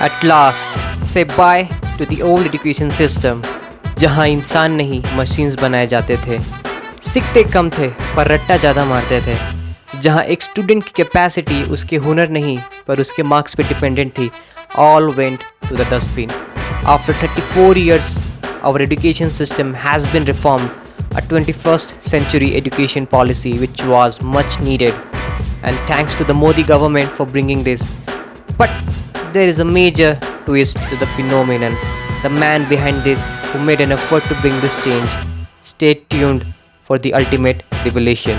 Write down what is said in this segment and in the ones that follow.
At last, say bye to the old education system, जहाँ इंसान नहीं मशीन्स बनाए जाते थे, सीखते कम थे पर रट्टा ज़्यादा मारते थे, जहाँ एक स्टूडेंट की कैपेसिटी उसके हुनर नहीं पर उसके मार्क्स पे डिपेंडेंट थी. All went to the dustbin. After 34 years, our education system has been reformed, a 21st century education policy which was much needed, and thanks to the Modi government for bringing this. But there is a major twist to the phenomenon. The man behind this who made an effort to bring this change. Stay tuned for the ultimate revelation.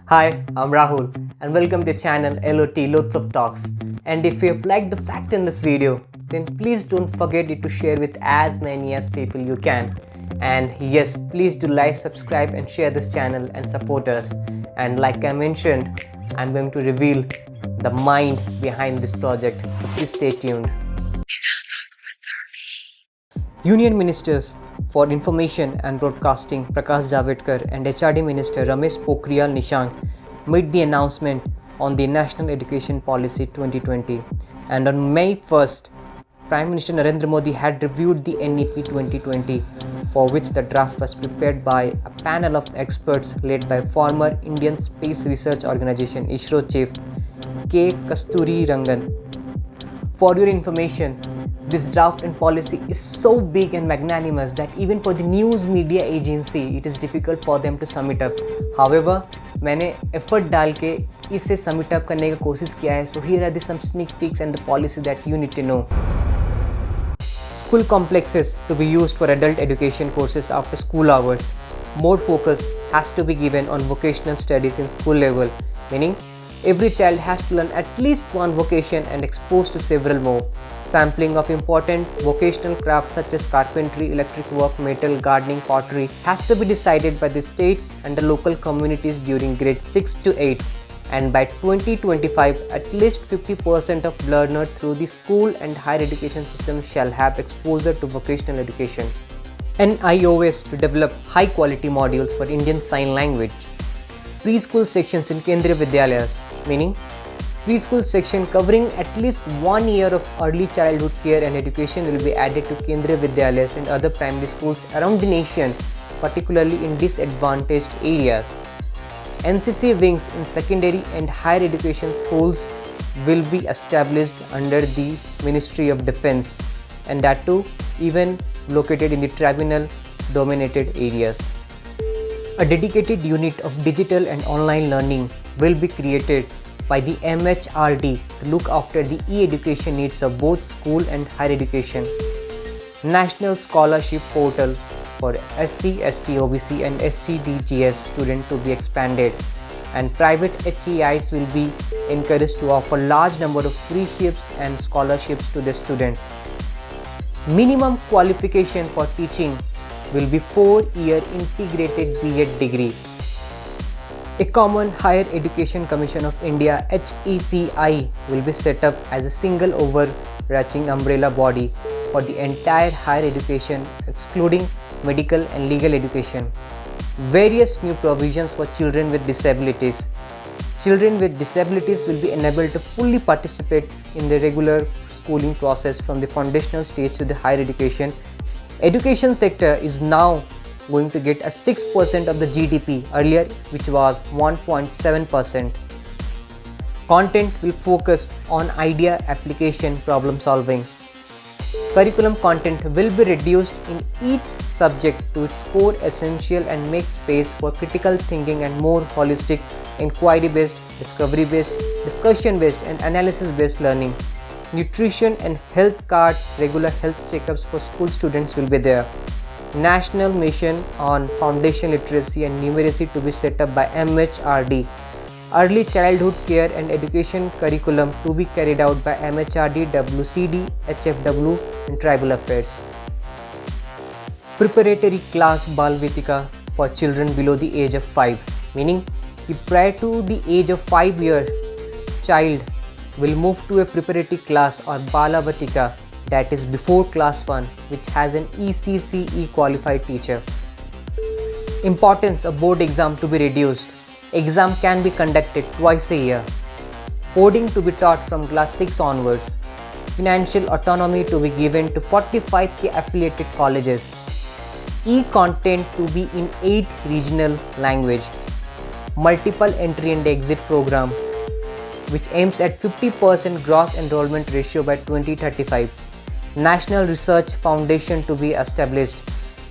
Hi, I'm Rahul and welcome to channel LOT Lots of Talks. And if you've liked the fact in this video, then please don't forget it to share with as many as people you can. And yes, please do like, subscribe and share this channel and support us. And like I mentioned, I'm going to reveal the mind behind this project, so please stay tuned. Union Ministers for Information and Broadcasting Prakash Javadekar and HRD Minister Ramesh Pokhriyal Nishank made the announcement on the National Education Policy 2020, and on May 1st, Prime Minister Narendra Modi had reviewed the NEP 2020, for which the draft was prepared by a panel of experts led by former Indian Space Research Organization ISRO chief K. Kasturi Rangan. For your information, this draft and policy is so big and magnanimous that even for the news media agency, it is difficult for them to sum it up. However, मैंने effort डाल के इसे sum it up करने का कोशिश किया है. So here are the some sneak peeks and the policy that you need to know. School complexes to be used for adult education courses after school hours. More focus has to be given on vocational studies in school level, meaning every child has to learn at least one vocation and exposed to several more. Sampling of important vocational crafts such as carpentry, electric work, metal, gardening, pottery has to be decided by the states and the local communities during grades 6 to 8. And by 2025, at least 50% of learners through the school and higher education system shall have exposure to vocational education. NIOS to develop high quality modules for Indian Sign Language. Preschool sections in Kendriya Vidyalayas, meaning preschool section covering at least 1 year of early childhood care and education will be added to Kendriya Vidyalayas and other primary schools around the nation, particularly in disadvantaged areas. NCC wings in secondary and higher education schools will be established under the Ministry of Defence, and that too even located in the tribunal dominated areas. A dedicated unit of digital and online learning will be created by the MHRD to look after the e-education needs of both school and higher education. National Scholarship Portal for SC, ST, OBC and SCDGS students to be expanded, and private HEIs will be encouraged to offer large number of free ships and scholarships to the students. Minimum qualification for teaching will be 4-year integrated B.Ed degree. A Common Higher Education Commission of India HECI will be set up as a single overarching umbrella body for the entire higher education excluding medical and legal education. Various new provisions for children with disabilities. Children with disabilities will be enabled to fully participate in the regular schooling process from the foundational stage to the higher education. Education sector is now going to get a 6% of the GDP, earlier which was 1.7%. Content will focus on idea application problem solving. Curriculum content will be reduced in each subject to its core essential and make space for critical thinking and more holistic, inquiry-based, discovery-based, discussion-based and analysis-based learning. Nutrition and health cards, regular health checkups for school students will be there. National Mission on Foundation Literacy and Numeracy to be set up by MHRD. Early Childhood Care and Education Curriculum to be carried out by MHRD, WCD, HFW and Tribal Affairs. Preparatory class Bal Vitika for children below the age of 5, meaning prior to the age of 5 year child will move to a preparatory class or Bala Vatika, that is before class 1, which has an ECCE qualified teacher. Importance of board exam to be reduced. Exam can be conducted twice a year. Coding to be taught from class 6 onwards. Financial autonomy to be given to 45k affiliated colleges. E-content to be in 8 regional language. Multiple entry and exit program which aims at 50% gross enrollment ratio by 2035. National Research Foundation to be established.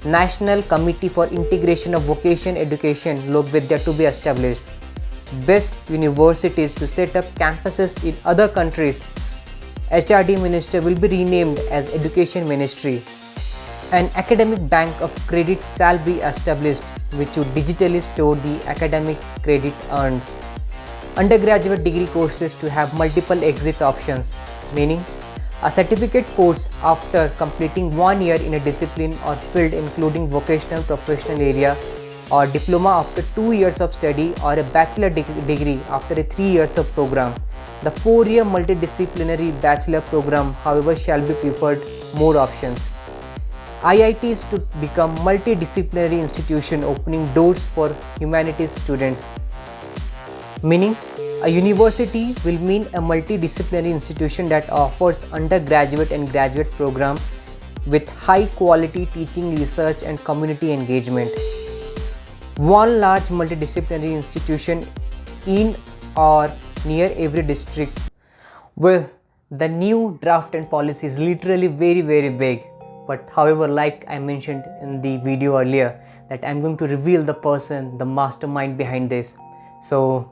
National Committee for Integration of Vocation Education Lok Vidya to be established. Best universities to set up campuses in other countries. HRD Minister will be renamed as Education Ministry. An academic bank of credit shall be established which would digitally store the academic credit earned. Undergraduate degree courses to have multiple exit options, meaning a certificate course after completing 1 year in a discipline or field including vocational professional area, or diploma after 2 years of study, or a bachelor degree after a 3 years of program. The 4-year multidisciplinary bachelor program, however, shall be preferred more options. IITs to become multidisciplinary institution opening doors for humanities students, meaning a university will mean a multidisciplinary institution that offers undergraduate and graduate program with high quality teaching, research and community engagement. One large multidisciplinary institution in or near every district. Well, the new draft and policy is literally very big, but however, like I mentioned in the video earlier, that I'm going to reveal the person, the mastermind behind this. So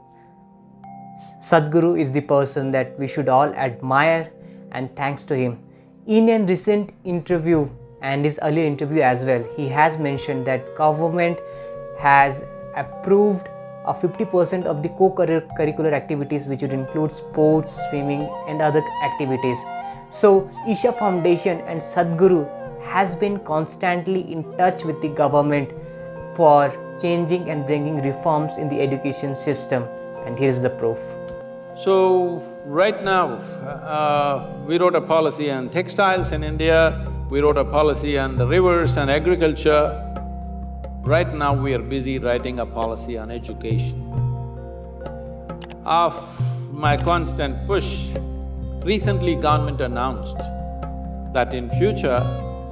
Sadhguru is the person that we should all admire, and thanks to him. In a recent interview and his earlier interview as well, he has mentioned that government has approved a 50% of the co-curricular activities, which would include sports, swimming and other activities. So Isha Foundation and Sadhguru has been constantly in touch with the government for changing and bringing reforms in the education system. And here's the proof. So, right now, we wrote a policy on textiles in India, we wrote a policy on the rivers and agriculture. Right now, we are busy writing a policy on education. Of my constant push, recently government announced that in future,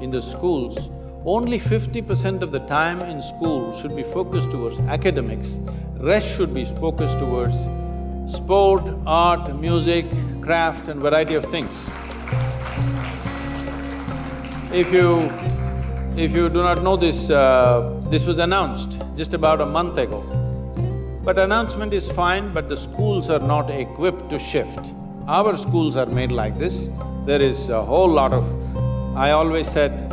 in the schools, only 50% of the time in school should be focused towards academics, rest should be focused towards sport, art, music, craft and variety of things. If you do not know this, this was announced just about a month ago. But announcement is fine, but the schools are not equipped to shift. Our schools are made like this. There is a whole lot of… I always said,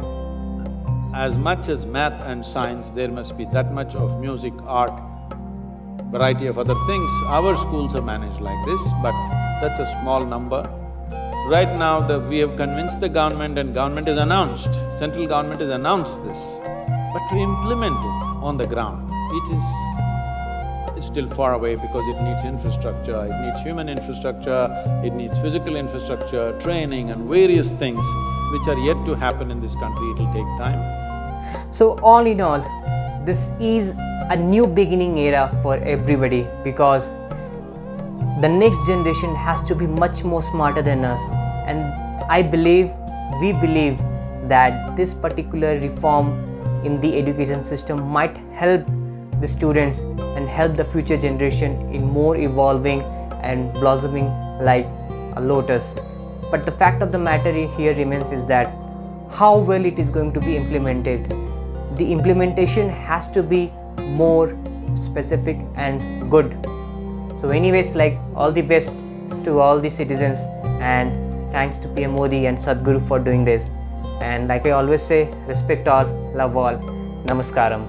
as much as math and science, there must be that much of music, art, variety of other things. Our schools are managed like this, but that's a small number. Right now, we have convinced the government and government has announced, central government has announced this. But to implement it on the ground, it's still far away because it needs infrastructure, it needs human infrastructure, it needs physical infrastructure, training and various things which are yet to happen in this country. It'll take time. So all in all, this is a new beginning era for everybody, because the next generation has to be much more smarter than us, and we believe that this particular reform in the education system might help the students and help the future generation in more evolving and blossoming like a lotus. But the fact of the matter here remains is that how well it is going to be implemented. The implementation has to be more specific and good. So anyways, like, all the best to all the citizens, and thanks to PM Modi and Sadhguru for doing this. And like I always say, respect all, love all, namaskaram.